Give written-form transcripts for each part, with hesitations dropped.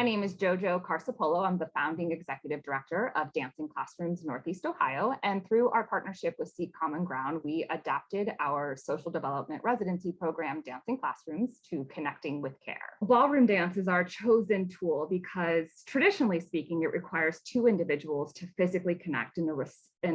My name is JoJo Carcioppolo. I'm the founding executive director of Dancing Classrooms Northeast Ohio. And through our partnership with Seek Common Ground, we adapted our social development residency program, Dancing Classrooms, to Connecting with Care. Ballroom dance is our chosen tool because traditionally speaking, it requires two individuals to physically connect in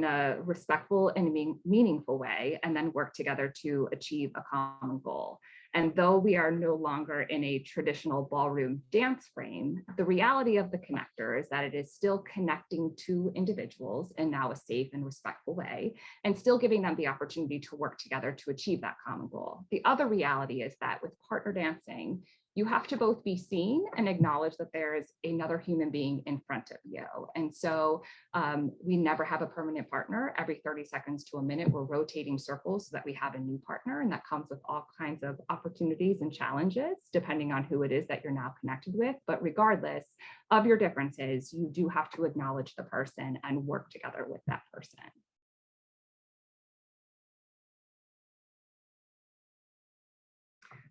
a respectful and meaningful way, and then work together to achieve a common goal. And though we are no longer in a traditional ballroom dance frame, the reality of the connector is that it is still connecting two individuals in now a safe and respectful way, and still giving them the opportunity to work together to achieve that common goal. The other reality is that with partner dancing, you have to both be seen and acknowledge that there is another human being in front of you. And so we never have a permanent partner. Every 30 seconds to a minute, we're rotating circles so that we have a new partner, and that comes with all kinds of opportunities and challenges, depending on who it is that you're now connected with. But regardless of your differences, you do have to acknowledge the person and work together with that person.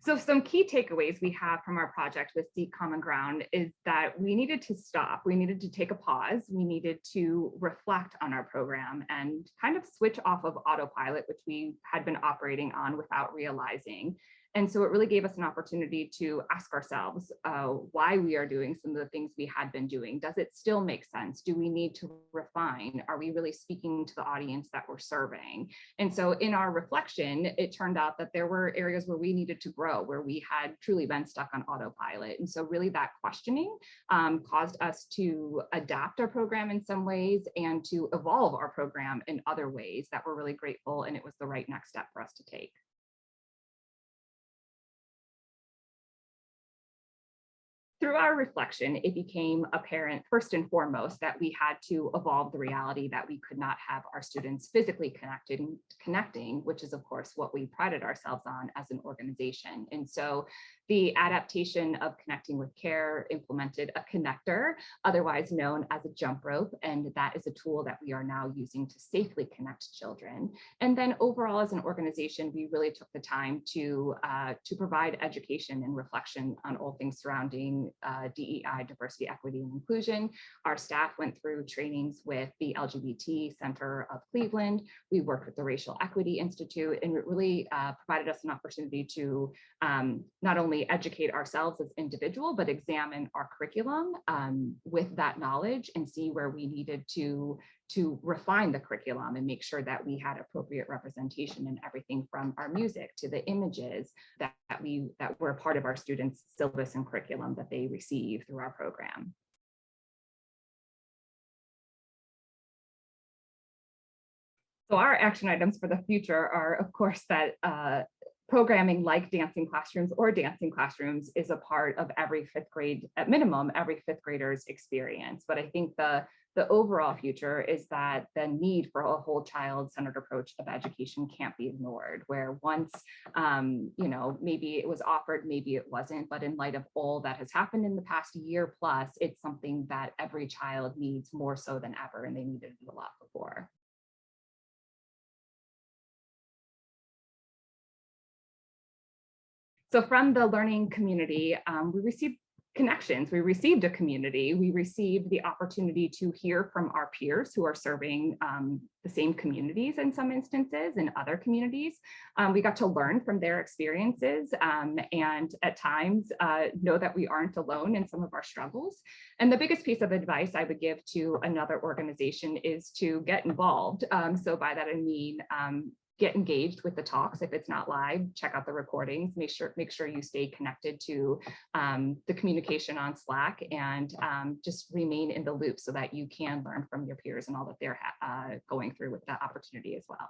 So some key takeaways we have from our project with Seek Common Ground is that we needed to stop, we needed to take a pause, we needed to reflect on our program and kind of switch off of autopilot, which we had been operating on without realizing. And so it really gave us an opportunity to ask ourselves why we are doing some of the things we had been doing. Does it still make sense? Do we need to refine? Are we really speaking to the audience that we're serving? And so in our reflection, it turned out that there were areas where we needed to grow, where we had truly been stuck on autopilot. And so really that questioning caused us to adapt our program in some ways and to evolve our program in other ways that we're really grateful, and it was the right next step for us to take. Through our reflection, it became apparent first and foremost that we had to evolve the reality that we could not have our students physically connecting, which is of course what we prided ourselves on as an organization. And so the adaptation of Connecting with Care implemented a connector, otherwise known as a jump rope, and that is a tool that we are now using to safely connect children. And then overall as an organization, we really took the time to provide education and reflection on all things surrounding DEI, diversity, equity, and inclusion. Our staff went through trainings with the LGBT Center of Cleveland. We worked with the Racial Equity Institute, and it really provided us an opportunity to not only educate ourselves as individuals, but examine our curriculum with that knowledge and see where we needed to refine the curriculum and make sure that we had appropriate representation in everything from our music to the images that were part of our students' syllabus and curriculum that they receive through our program. So our action items for the future are, of course, that programming like Dancing Classrooms or Dancing Classrooms is a part of every fifth grade, at minimum, every fifth grader's experience. But I think the overall future is that the need for a whole child-centered approach of education can't be ignored, where once, maybe it was offered, maybe it wasn't, but in light of all that has happened in the past year plus, it's something that every child needs more so than ever, and they needed it a lot before. So from the learning community, we received connections, we received a community, we received the opportunity to hear from our peers who are serving the same communities in some instances, in other communities. We got to learn from their experiences and at times know that we aren't alone in some of our struggles. And the biggest piece of advice I would give to another organization is to get involved. So by that I mean, get engaged with the talks. If it's not live, check out the recordings. Make sure you stay connected to the communication on Slack, and just remain in the loop so that you can learn from your peers and all that they're going through with that opportunity as well.